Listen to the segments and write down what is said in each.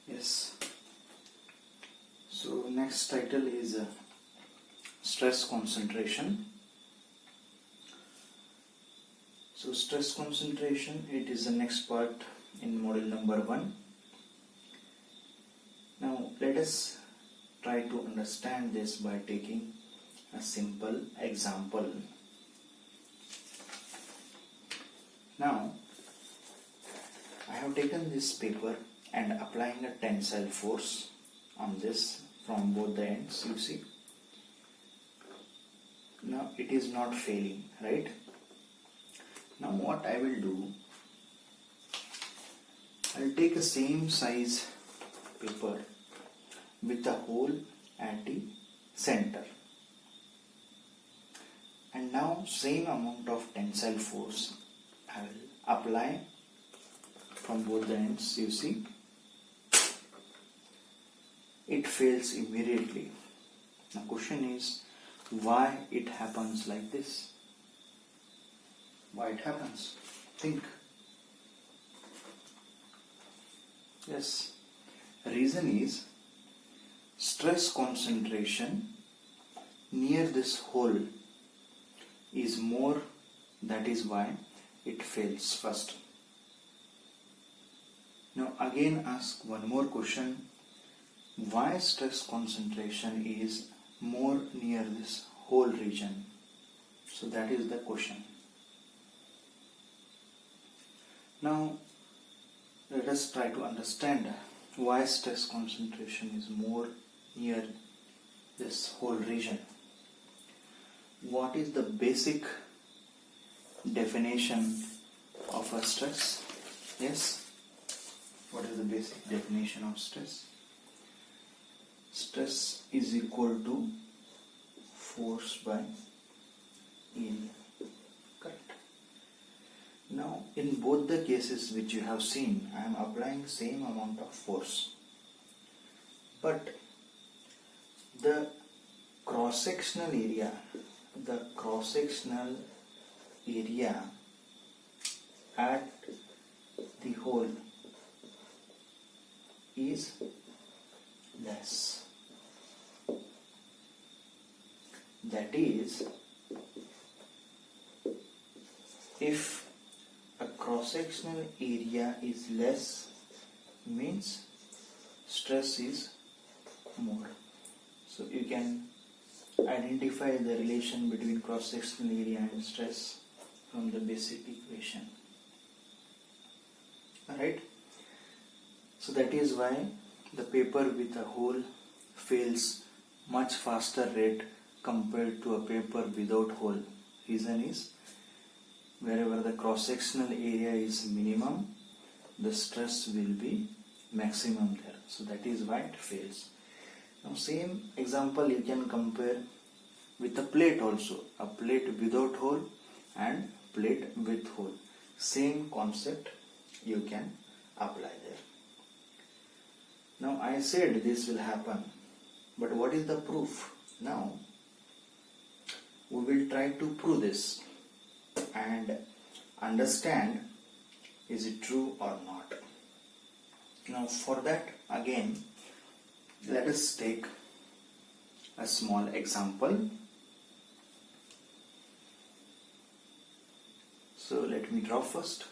Yes. So next title is stress concentration. So stress concentration, it is the next part in module number 1. Now let us try to understand this by taking a simple example. Now I have taken this paper and applying a tensile force on this from both the ends, you see. Now it is not failing, right? Now what I will do, I will take a same size paper with a hole at the center, and now same amount of tensile force I will apply from both the ends, you see. It fails immediately. The question is why it happens like this? Why it happens? Think. Yes. The reason is stress concentration near this hole is more. That is why it fails first. Now again ask one more question. Why stress concentration is more near this whole region? So that is the question. Now let us try to understand why stress concentration is more near this whole region. What is the basic definition of a stress? Yes? What is the basic definition of stress? Stress is equal to force by area. Correct. Now in both the cases which you have seen, I am applying same amount of force. But the cross-sectional area at the hole is less. That is, if a cross-sectional area is less, means stress is more. So you can identify the relation between cross-sectional area and stress from the basic equation. Alright? So that is why the paper with a hole fails much faster rate compared to a paper without hole. Reason is, wherever the cross-sectional area is minimum, the stress will be maximum there. So that is why it fails. Now same example you can compare with a plate also. A plate without hole and plate with hole. Same concept you can apply there. Now I said this will happen, but what is the proof? Now we will try to prove this and understand is it true or not. Now for that, again let us take a small example. So let me draw first.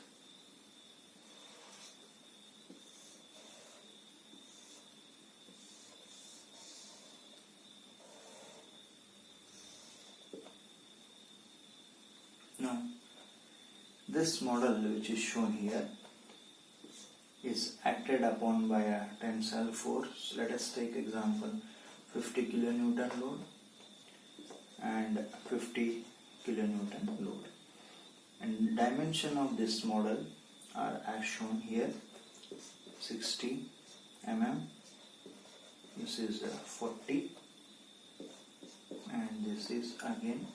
Now this model which is shown here is acted upon by a tensile force. Let us take example 50 kilonewton load and 50 kilonewton load. And dimension of this model are as shown here, 60 mm, this is 40, and this is again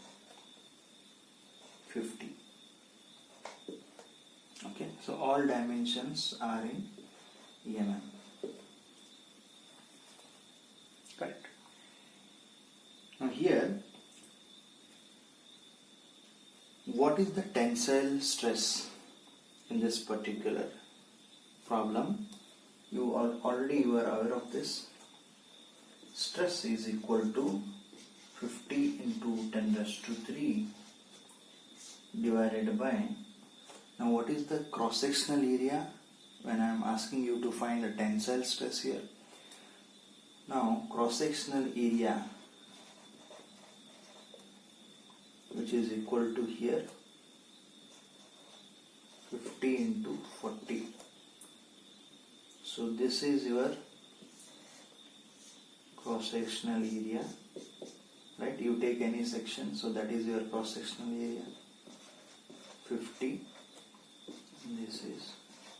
50. Okay, so all dimensions are in mm. Correct. Now here, what is the tensile stress in this particular problem? already you are aware of this. Stress is equal to 50 into 10 raised to 3 divided by, now what is the cross-sectional area when I am asking you to find the tensile stress here? Now cross-sectional area, which is equal to here 50 into 40. So this is your cross-sectional area, right? You take any section, so that is your cross-sectional area, 50, and this is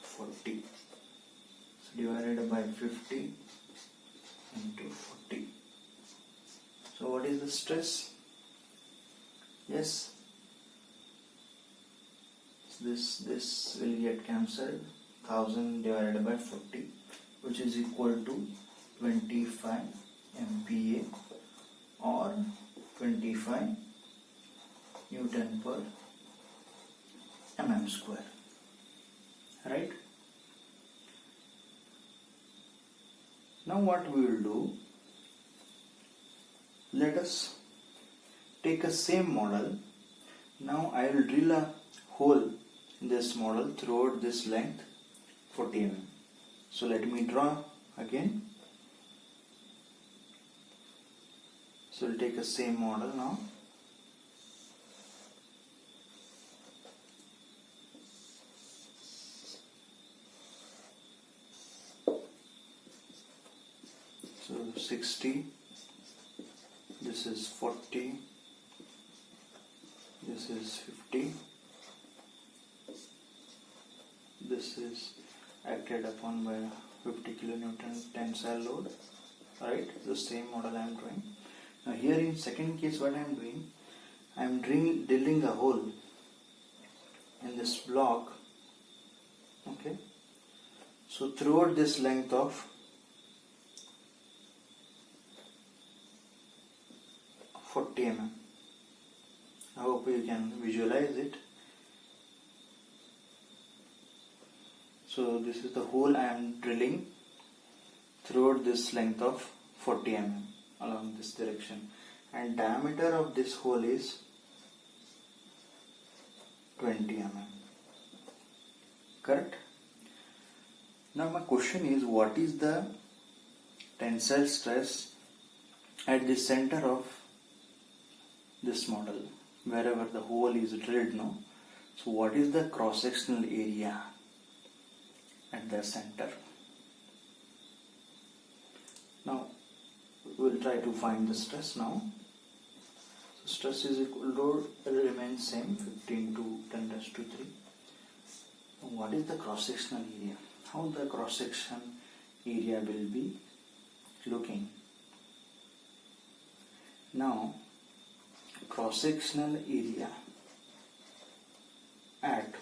40. So divided by 50 into 40. So what is the stress? Yes, this will get cancelled. 1000 divided by 40, which is equal to 25 MPa or 25 Newton per mm square, right? Now what we will do, let us take a same model. Now I will drill a hole in this model throughout this length 40 mm. So let me draw again. So we'll take a same model now. So 60, this is 40, this is 50, this is acted upon by 50 kilonewton tensile load, right? The same model I am drawing. Now here in second case what I am doing, I am drilling a hole in this block, okay? So throughout this length of 40 mm. I hope you can visualize it. So this is the hole I am drilling throughout this length of 40 mm along this direction, and diameter of this hole is 20 mm. Correct? Now my question is, what is the tensile stress at the center of this model, wherever the hole is drilled now? So what is the cross-sectional area at the center? Now we will try to find the stress now. So stress is equal to, remains same, 15 to 10 raised to 3. What is the cross-sectional area? How the cross-section area will be looking? Now cross-sectional area at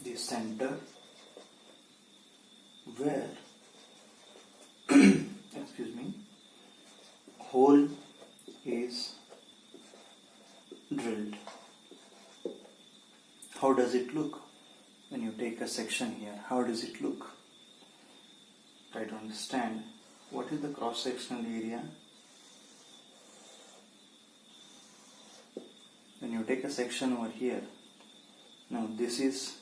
the center where excuse me, hole is drilled. How does it look when you take a section here? How does it look? Try to understand what is the cross-sectional area. When you take a section over here, now this is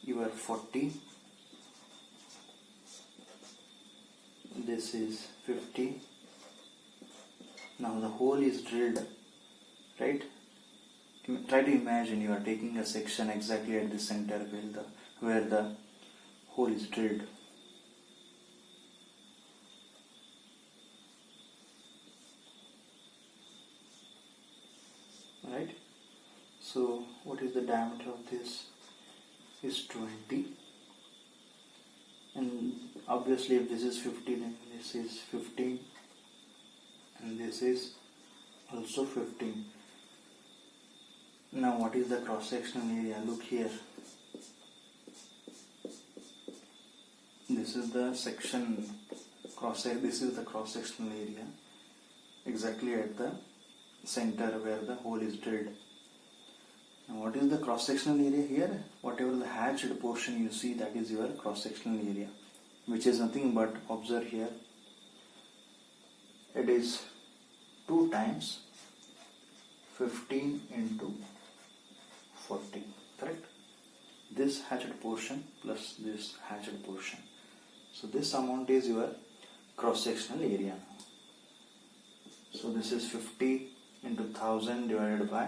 your 40, this is 50. Now the hole is drilled, right? Try to imagine you are taking a section exactly at the center where the hole is drilled. Right? So what is the diameter of this? Is 20. And obviously if this is 50, then this is 15, and this is also 15. Now what is the cross-sectional area? Look here. This is the section this is the cross-sectional area exactly at the center where the hole is drilled. Now what is the cross-sectional area here? Whatever the hatched portion you see, that is your cross-sectional area, which is nothing but, observe here, it is 2 times 15 into 40, correct? This hatched portion plus this hatched portion. So this amount is your cross-sectional area now. So this is 50 into 1000 divided by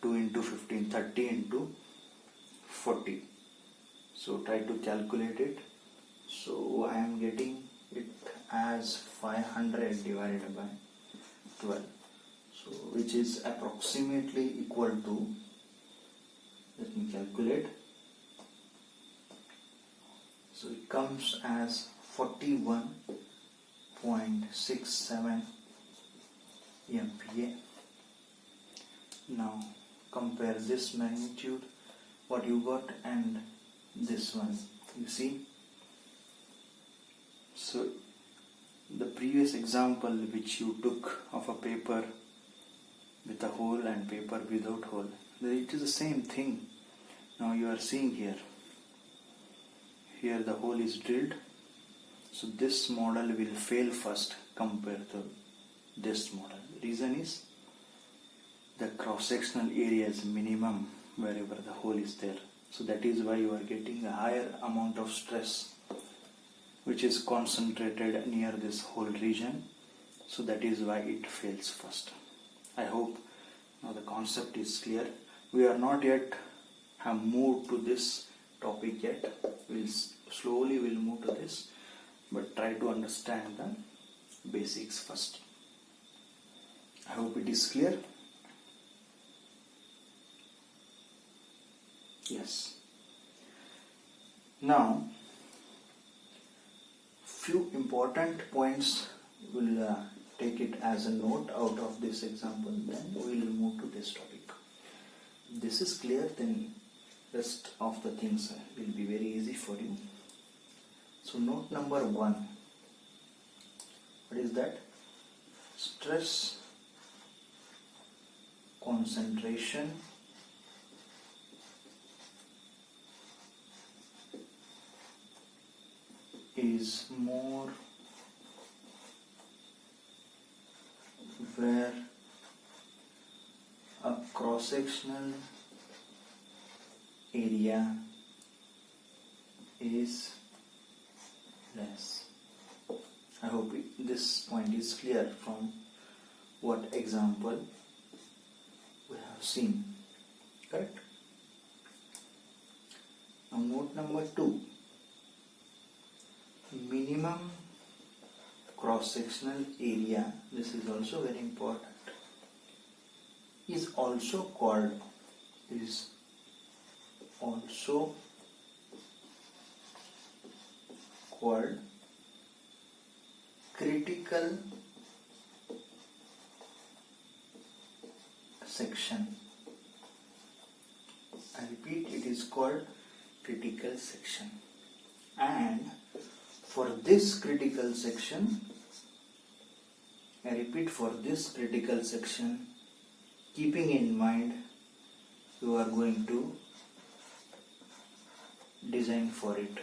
2 into 15, 30 into 40. So try to calculate it. So I am getting it as 500 divided by 12. So which is approximately equal to, let me calculate. So it comes as 41.67 MPa. Now compare this magnitude, what you got, and this one. You see? So the previous example which you took of a paper with a hole and paper without hole, it is the same thing. Now you are seeing here the hole is drilled, so this model will fail first compared to this model. Reason is the cross-sectional area is minimum wherever the hole is there, so that is why you are getting a higher amount of stress which is concentrated near this hole region, so that is why it fails first. I hope now the concept is clear. We are not yet have moved to this topic yet. We'll slowly move to this, but try to understand the basics first. I hope it is clear. Yes. Now, few important points, will take it as a note out of this example, then we will move to this topic. This is clear, then rest of the things will be very easy for you. So note number 1, what is that? Stress concentration is more where a cross-sectional area is less. I hope this point is clear from what example we have seen. Correct? Now note number 2. Minimum cross-sectional area, this is also very important, is also called critical section. I repeat, it is called critical section. And for this critical section, I repeat, for this critical section, keeping in mind, you are going to design for it.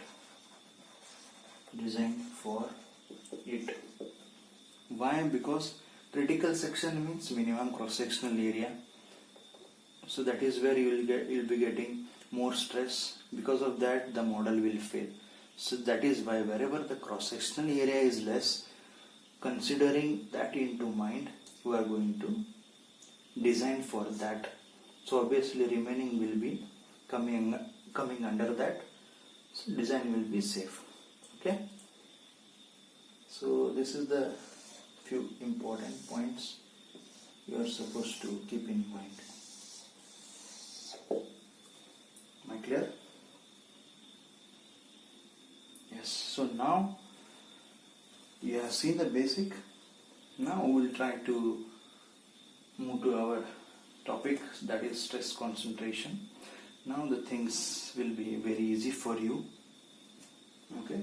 Why? Because critical section means minimum cross-sectional area. So that is where you will be getting more stress. Because of that, the model will fail. So that is why wherever the cross-sectional area is less, considering that into mind, you are going to design for that. So obviously remaining will be coming under that. So design will be safe. Okay. So this is the few important points you are supposed to keep in mind. Am I clear? Yes. So now you have seen the basic. Now we will try to move to our topic, that is stress concentration. Now the things will be very easy for you. Okay.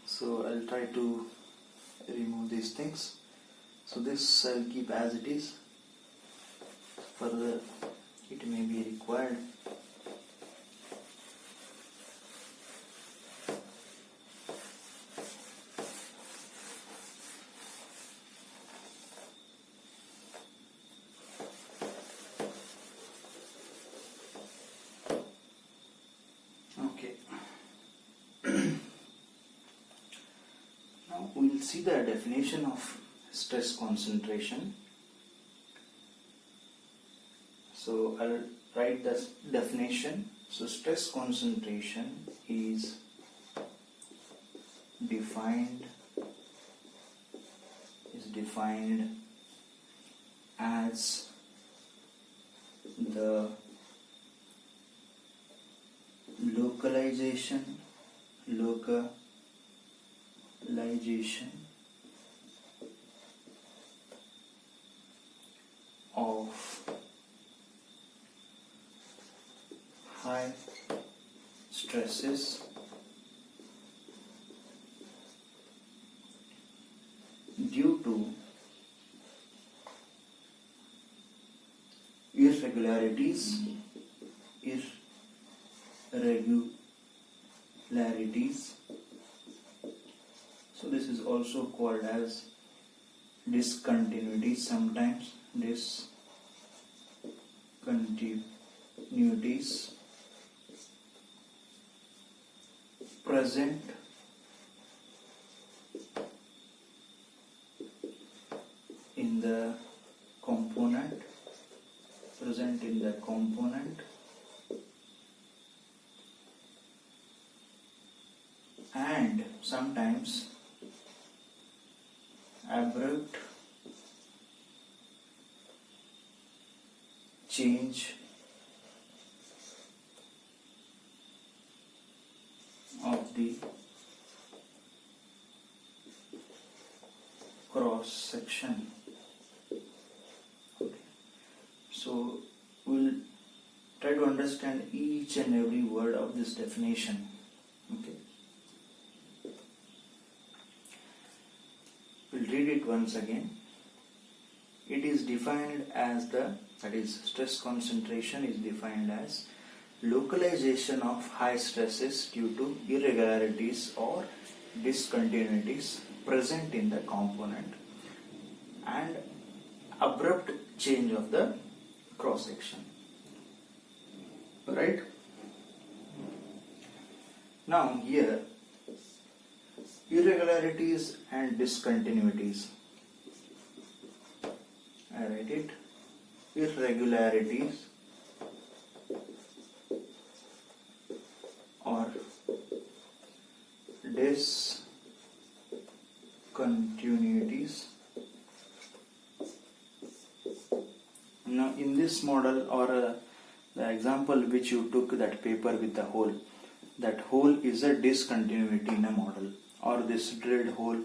So I'll try to remove these things. So this I'll keep as it is. further it may be required. Okay. Now we will see the definition of stress concentration. So I'll write the definition. So stress concentration is defined as the localization of high stresses due to irregularities so this is also called as discontinuities, sometimes discontinuities present in the component and sometimes abrupt change of the cross section. Okay. So we'll try to understand each and every word of this definition. Okay. We'll read it once again. It is defined as stress concentration is defined as localization of high stresses due to irregularities or discontinuities present in the component and abrupt change of the cross section. Right? Now here, irregularities and discontinuities. I write it. Irregularities or discontinuities. Now in this model or the example which you took, that paper with the hole, that hole is a discontinuity in a model, or this drilled hole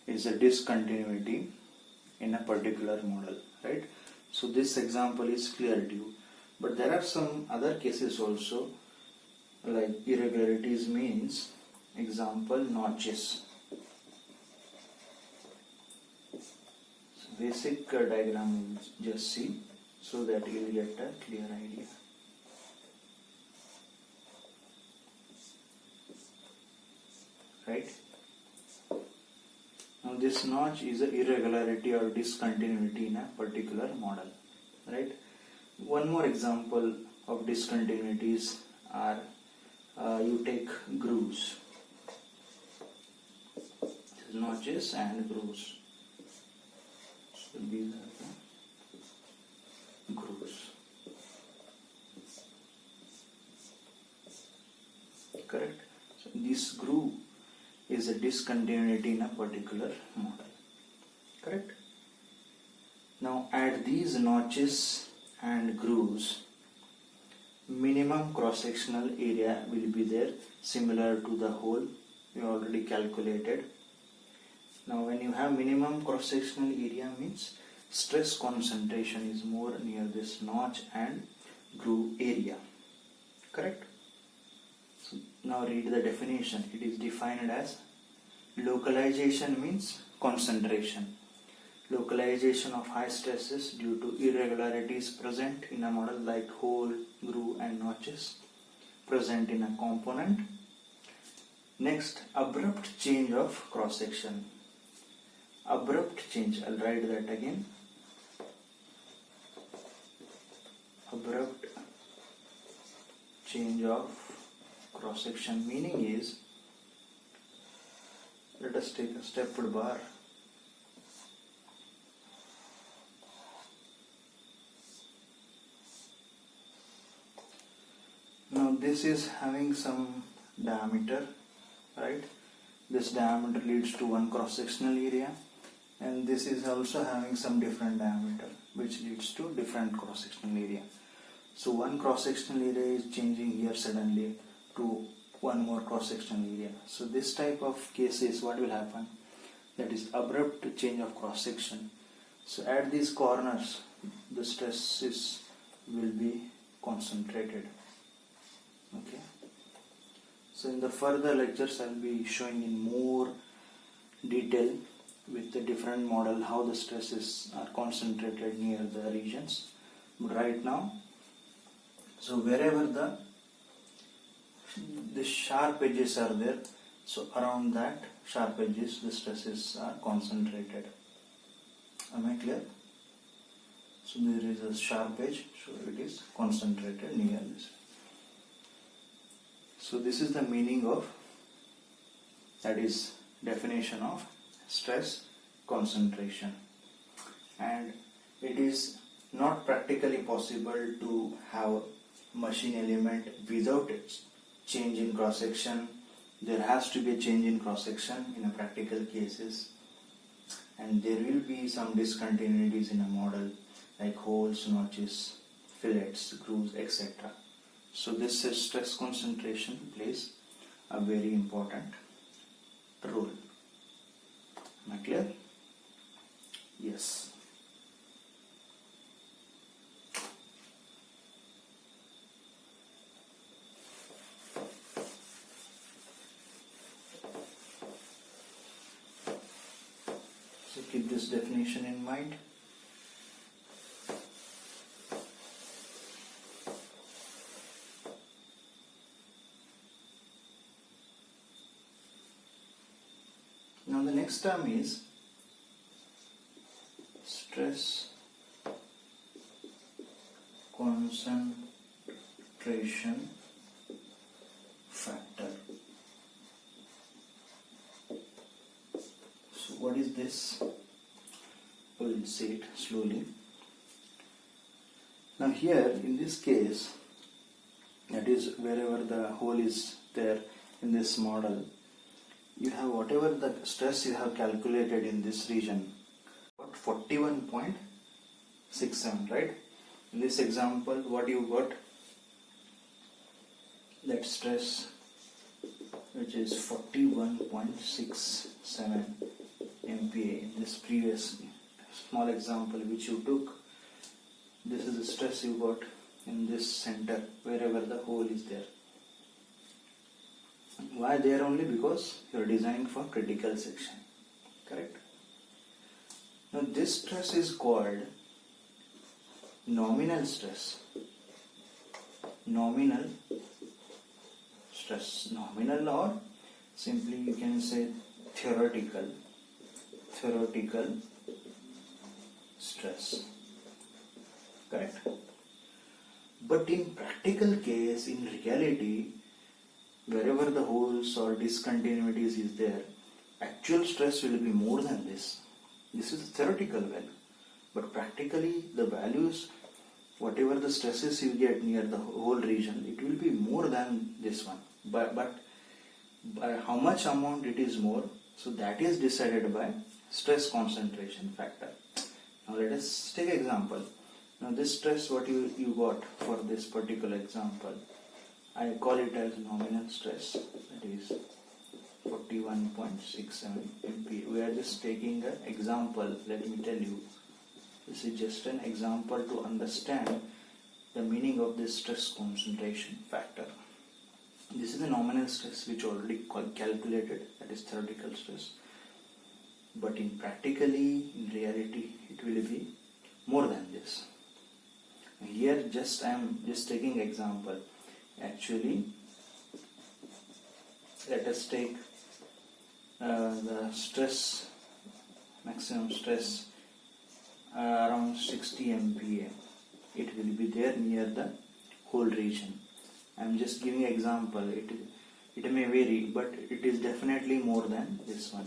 is a discontinuity in a particular model, right? So this example is clear to you, but there are some other cases also, like irregularities means, example, notches. So basic diagram you just see so that you will get a clear idea. Right? Now this notch is an irregularity or discontinuity in a particular model. Right? One more example of discontinuities are you take grooves. Notches and grooves. So these are the grooves. Correct? So this groove is a discontinuity in a particular model. Correct? Now at these notches and grooves, minimum cross-sectional area will be there, similar to the hole we already calculated. Now when you have minimum cross-sectional area means stress concentration is more near this notch and groove area. Correct? So now read the definition. It is defined as localization means concentration. Localization of high stress is due to irregularities present in a model like hole, groove and notches present in a component. Next, abrupt change of cross section. Abrupt change, I'll write that again. Abrupt change of cross section meaning is, let us take a stepped bar. Now this is having some diameter, right? This diameter leads to one cross sectional area, and this is also having some different diameter which leads to different cross sectional area. So one cross sectional area is changing here suddenly to one more cross sectional area. So this type of cases, what will happen? That is abrupt change of cross section. So at these corners the stresses will be concentrated. Okay. So in the further lectures I'll be showing in more detail with the different model how the stresses are concentrated near the regions. But right now, so wherever the sharp edges are there, so around that sharp edges the stresses are concentrated. Am I clear? So there is a sharp edge, so it is concentrated near this. So this is the meaning of, that is definition of stress concentration. And it is not practically possible to have machine element without change in cross section. There has to be a change in cross section in a practical cases, and there will be some discontinuities in a model like holes, notches, fillets, grooves, etc. So this stress concentration plays a very important role. Am I clear? Yes. So keep this definition in mind. Now the next term is stress concentration factor. So what is this? We'll see it slowly. Now here in this case, that is wherever the hole is there in this model, you have whatever the stress you have calculated in this region, 41.67, right? In this example, what you got? That stress which is 41.67 MPa. In this previous small example which you took, this is the stress you got in this center wherever the hole is there. Why there? Only because you are designing for critical section, correct? Now this stress is called nominal stress. Nominal stress. Nominal, or simply you can say theoretical stress, correct? But in practical case, in reality, wherever the holes or discontinuities is there, actual stress will be more than this. This is a theoretical value, but practically the values, whatever the stresses you get near the whole region, it will be more than this one. But by how much amount it is more, so that is decided by stress concentration factor. Now let us take example. Now this stress what you got for this particular example, I call it as nominal stress, that is 41.67 MPa. We are just taking an example, let me tell you. This is just an example to understand the meaning of this stress concentration factor. This is the nominal stress which already calculated, that is theoretical stress. but in reality it will be more than this. Here I am just taking example. Actually, let us take the stress, maximum stress around 60 MPa. It will be there near the whole region. I am just giving example. It may vary, but it is definitely more than this one.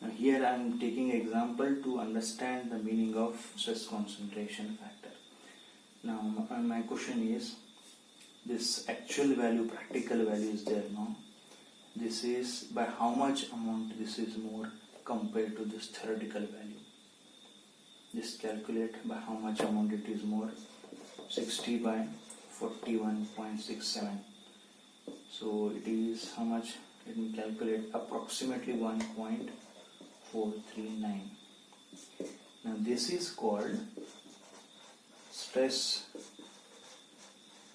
Now here I am taking example to understand the meaning of stress concentration factor. Now my question is, this actual value, practical value is there now. This is by how much amount this is more compared to this theoretical value. Just calculate by how much amount it is more. 60 by 41.67. So it is how much? Let me calculate. Approximately 1.439. Now this is called stress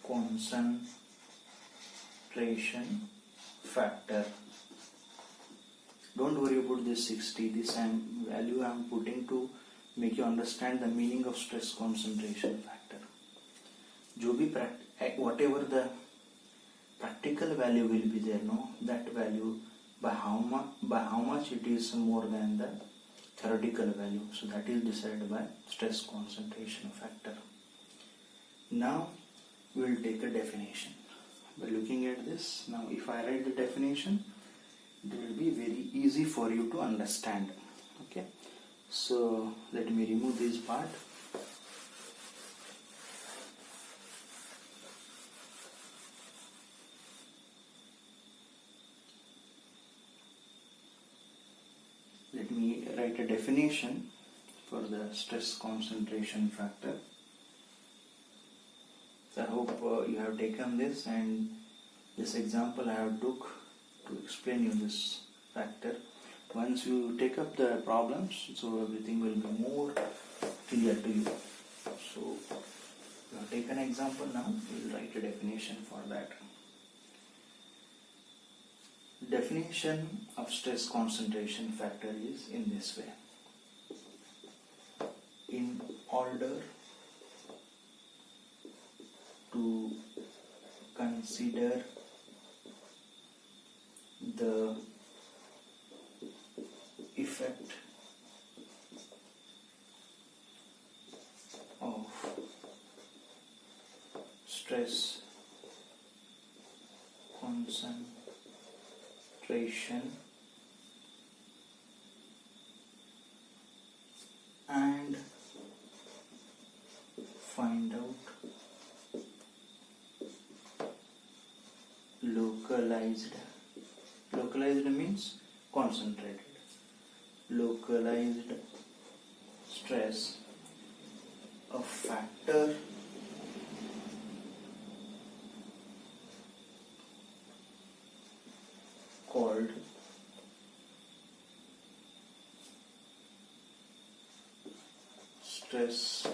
concentration factor. Don't worry about this 60. This value I am putting to make you understand the meaning of stress concentration factor. जो भी whatever the practical value will be there, no, that value by how much it is more than the theoretical value. So that is decided by stress concentration factor. Now we will take a definition. By looking at this, now if I write the definition, it will be very easy for you to understand. Okay, so let me remove this part. Let me write a definition for the stress concentration factor. So I hope you have taken this, and this example I have took to explain you this factor. Once you take up the problems, so everything will be more clear to you. So you have taken an example, now we will write a definition for that. Definition of stress concentration factor is in this way. In order to consider the effect of stress concentration and find out localized means concentrated, localized stress, a factor called stress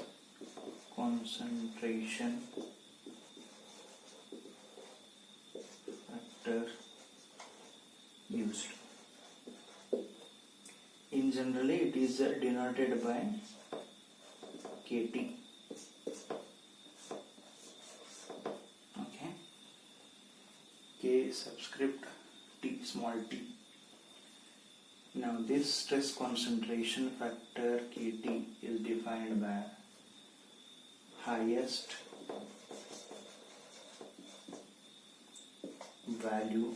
concentration factor used. In generally it is denoted by Kt. Okay, K subscript T, small t. Now this stress concentration factor Kt is defined by highest value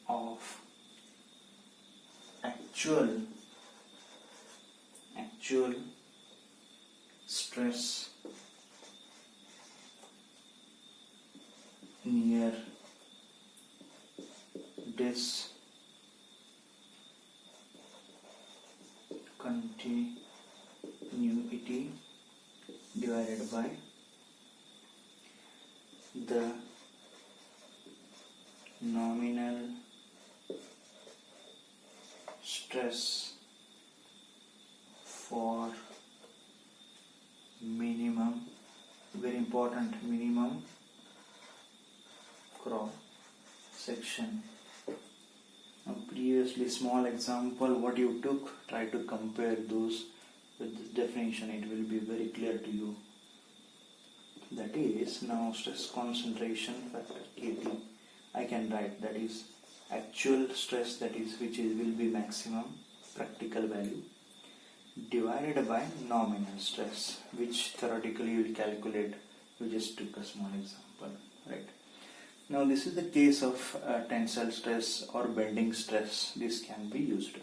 of actual stress near discontinuity divided by the nominal stress for minimum, very important, minimum cross section. Now previously small example what you took, try to compare those with this definition. It will be very clear to you. That is, now stress concentration factor Kt I can write, that is actual stress, that is will be maximum practical value, divided by nominal stress, which theoretically you will calculate. We just took a small example, right? Now this is the case of tensile stress or bending stress. This can be used.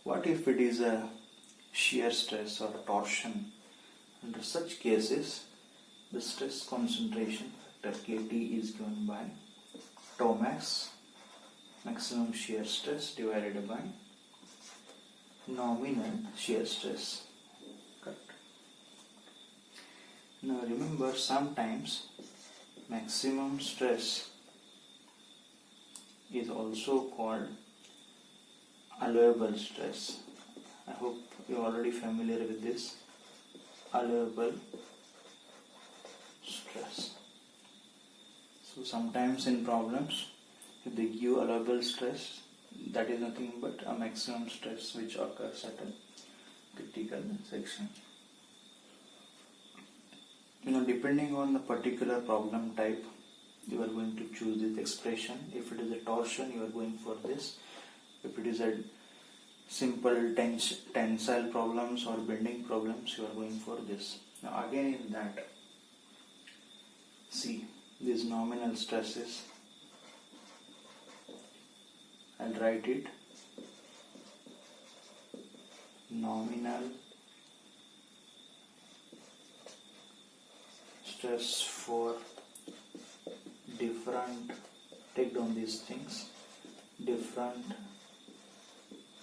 What if it is a shear stress or torsion? Under such cases, the stress concentration factor Kt is given by tau max, maximum shear stress, divided by nominal shear stress. Correct. Now remember, sometimes maximum stress is also called allowable stress. I hope you are already familiar with this. Allowable stress. So sometimes in problems, if they give allowable stress, that is nothing but a maximum stress which occurs at a critical section. Depending on the particular problem type, you are going to choose this expression. If it is a torsion, you are going for this. If it is a simple tensile problems or bending problems, you are going for this. Now again in that, see these nominal stresses. I'll write it nominal stress for different, take down these things, different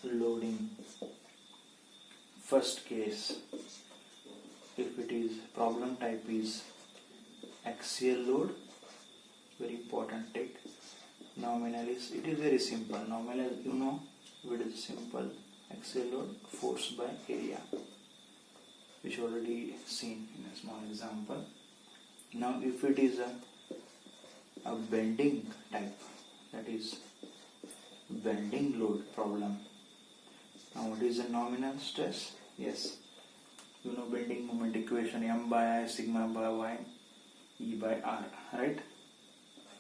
loading. First case, if it is problem type is axial load, very important, take nominal is, it is very simple. Nominal, it is simple. Axial load, force by area, which already seen in a small example. Now if it is a bending type, that is bending load problem. Now what is the nominal stress? Yes, bending moment equation, m by I sigma by y E by r, right?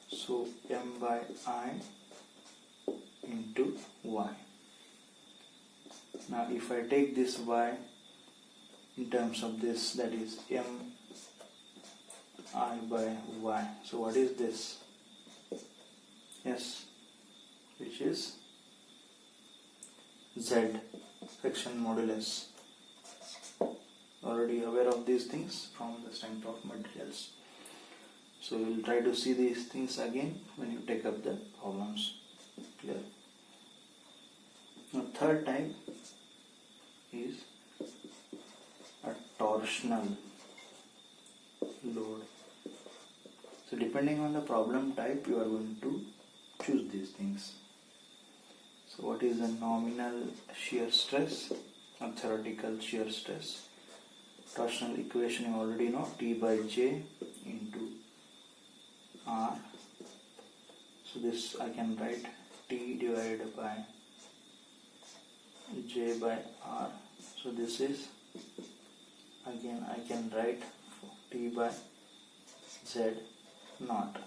So m by I into y. Now if I take this y in terms of this, that is m I by y. So what is this? Yes, which is z, friction modulus. Already aware of these things from the strength of materials. So we will try to see these things again when you take up the problems. Clear? Now third type is a torsional load. So depending on the problem type, you are going to choose these things. So what is the nominal shear stress or theoretical shear stress? Torsional equation you already know, T by J into R. So this I can write T divided by J by R. So this is, again I can write T by Z naught.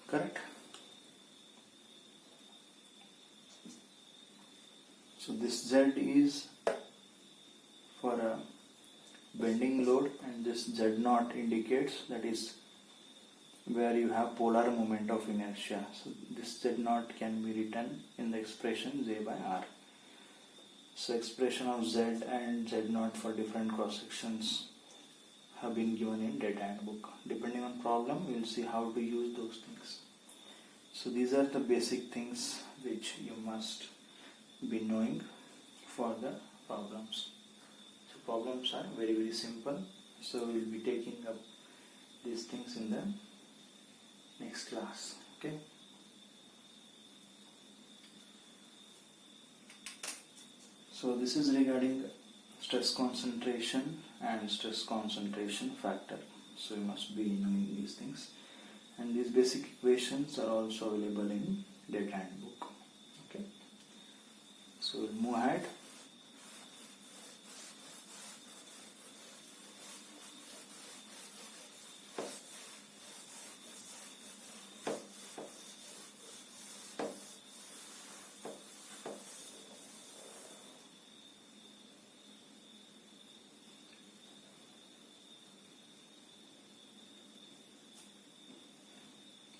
Correct? So this Z is for a bending load, and this Z naught indicates, that is where you have polar moment of inertia. So this Z naught can be written in the expression J by R. So expression of Z and Z naught for different cross sections have been given in data handbook. Depending on problem, we will see how to use those things. So these are the basic things which you must be knowing for the problems. So problems are very simple. So we will be taking up these things in the next class. Okay. So this is regarding stress concentration and stress concentration factor. so you must be knowing these things. And these basic equations are also available in data handbook. Okay, so we'll move ahead.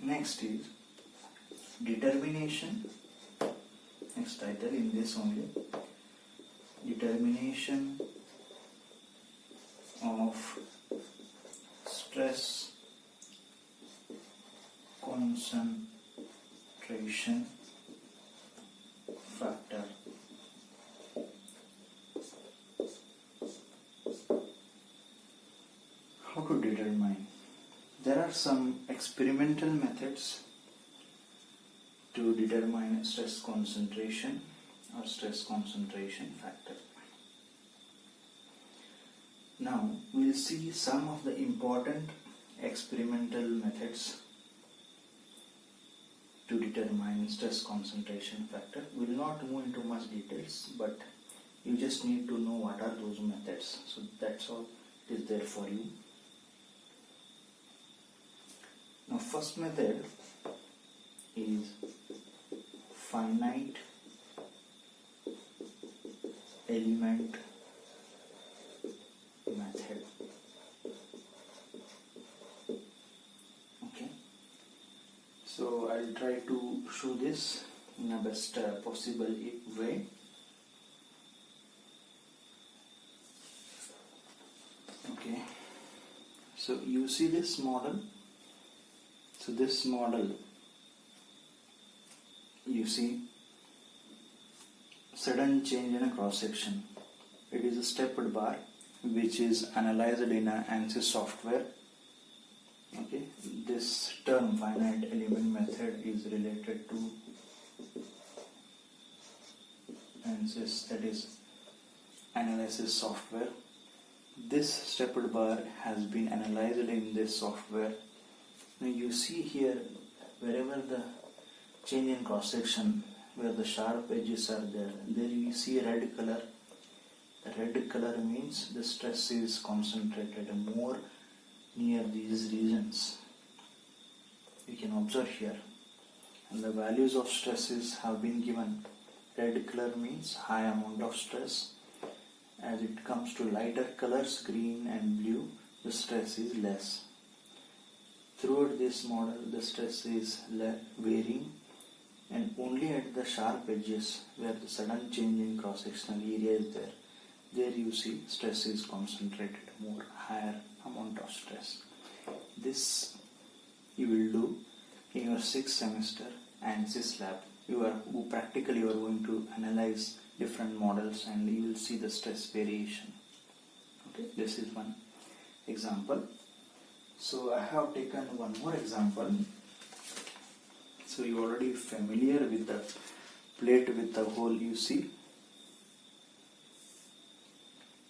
Next is determination. Next title in this only, determination of stress concentration factor. How to determine? There are some experimental methods to determine stress concentration or stress concentration factor. Now we'll see some of the important experimental methods to determine stress concentration factor. We'll not move into much details, but you just need to know what are those methods. So that's all it is there for you. Now first method is finite element method. Okay, so I'll try to show this in the best possible way. Okay, so you see this model. So this model, you see sudden change in a cross section. It is a stepped bar which is analyzed in a ANSYS software. Okay, this term finite element method is related to ANSYS, that is analysis software. This stepped bar has been analyzed in this software. Now you see here, wherever the change in cross section, where the sharp edges are there, you see a red color. The red color means the stress is concentrated more near these regions. You can observe here, and the values of stresses have been given. Red color means high amount of stress. As it comes to lighter colors, green and blue, the stress is less. Throughout this model, the stress is varying, and only at the sharp edges where the sudden change in cross-sectional area is there you see stress is concentrated more, higher amount of stress. This you will do in your 6th semester ANSYS lab. You are going to analyze different models and you will see the stress variation. Okay, this is one example. So I have taken one more example. So you are already familiar with the plate with the hole, you see.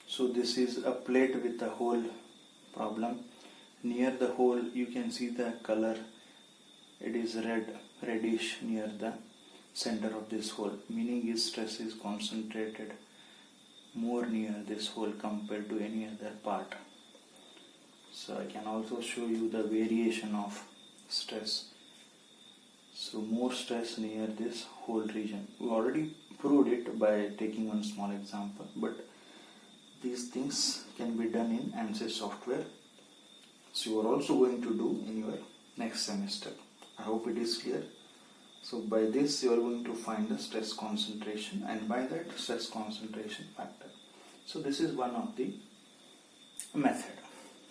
So this is a plate with a hole problem. Near the hole you can see the color, it is reddish near the center of this hole, meaning its stress is concentrated more near this hole compared to any other part. So I can also show you the variation of stress. So more stress near this whole region. We already proved it by taking one small example, but these things can be done in ANSYS software. So you are also going to do in your next semester. I hope it is clear. So by this you are going to find the stress concentration, and by that stress concentration factor. So this is one of the method.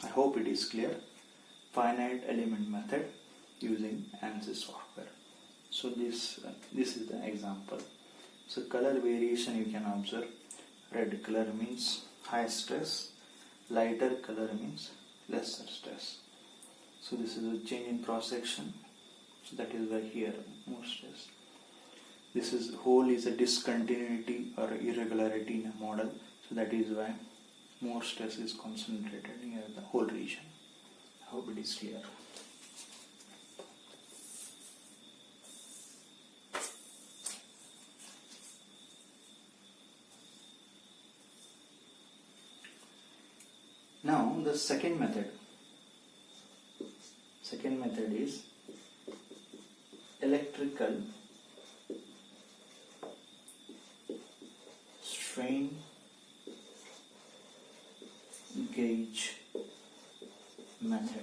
I hope it is clear. Finite element method using ANSYS software. So this is the example. So color variation you can observe. Red color means high stress, lighter color means lesser stress. So this is a change in cross section. So that is why here more stress. This is whole is a discontinuity or irregularity in a model. So that is why more stress is concentrated near the whole region. Hope it is clear. Now the second method is electrical strain gauge method.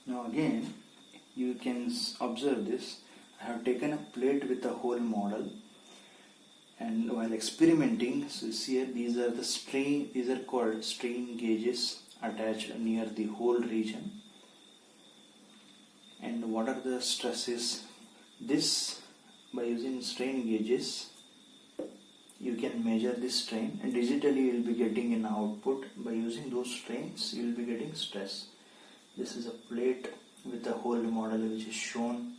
Now again you can observe this. I have taken a plate with a hole model, and while experimenting, so you see here, these are called strain gauges attached near the hole region. And what are the stresses? This, by using strain gauges, you can measure the strain, and digitally you will be getting an output. By using those strains, you will be getting stress. This is a plate with a hole model which is shown,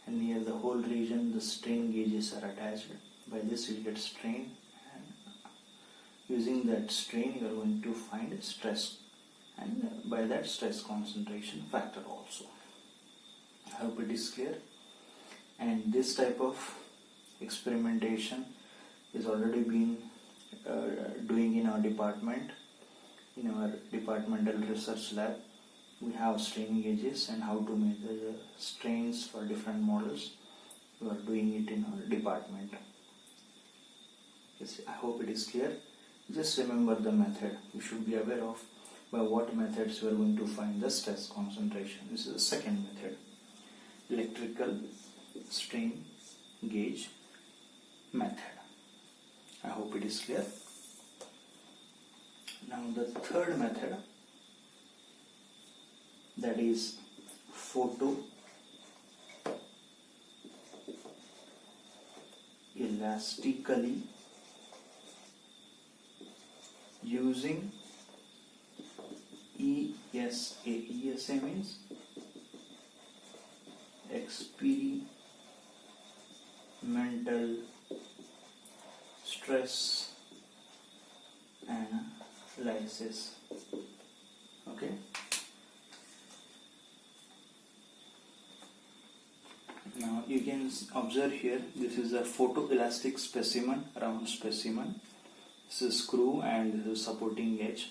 and near the hole region the strain gauges are attached. By this you will get strain, and using that strain you are going to find stress, and by that stress concentration factor also. I hope it is clear. And this type of experimentation is already been doing in our department. In our departmental research lab, we have strain gauges and how to measure the strains for different models. We are doing it in our department. Yes, I hope it is clear. Just remember the method. You should be aware of by what methods you are going to find the stress concentration. This is the second method, electrical strain gauge method. I hope it is clear. Now the third method, that is photo elastically using ESA. ESA means experimental stress analysis. Okay. Now you can observe here, this is a photoelastic specimen, round specimen. This is screw and this is supporting edge.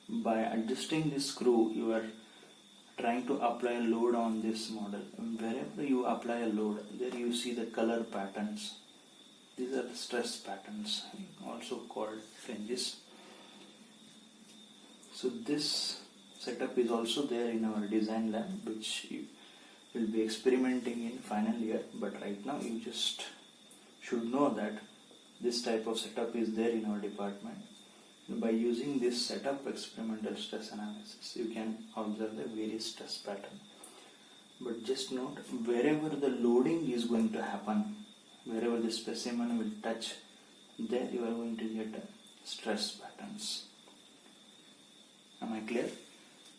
By adjusting this screw, you are trying to apply a load on this model. Wherever you apply a load, there you see the color patterns. These are the stress patterns, also called fringes. So this setup is also there in our design lab, which you will be experimenting in final year. But right now you just should know that this type of setup is there in our department. By using this setup, experimental stress analysis, you can observe the various stress pattern. But just note, wherever the loading is going to happen, wherever the specimen will touch, there you are going to get stress patterns. Am I clear?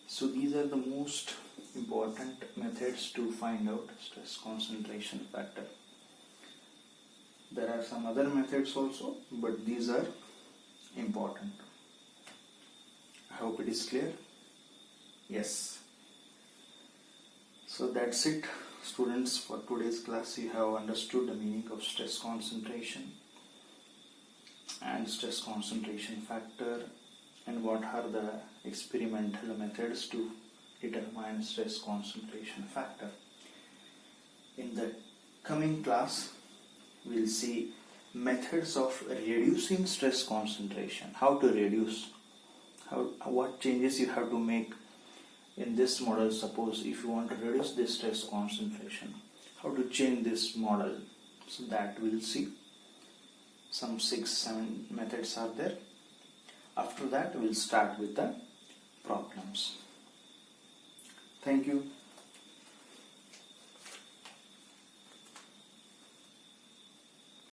So these are the most important methods to find out stress concentration factor. There are some other methods also, but these are important. I hope it is clear. Yes. So that's it, students, for today's class. You have understood the meaning of stress concentration and stress concentration factor, and what are the experimental methods to determine stress concentration factor. In the coming class, we'll see methods of reducing stress concentration. How to reduce, what changes you have to make in this model. Suppose if you want to reduce this stress concentration, how to change this model. So that we'll see. Some 6-7 methods are there. After that we'll start with the problems. Thank you.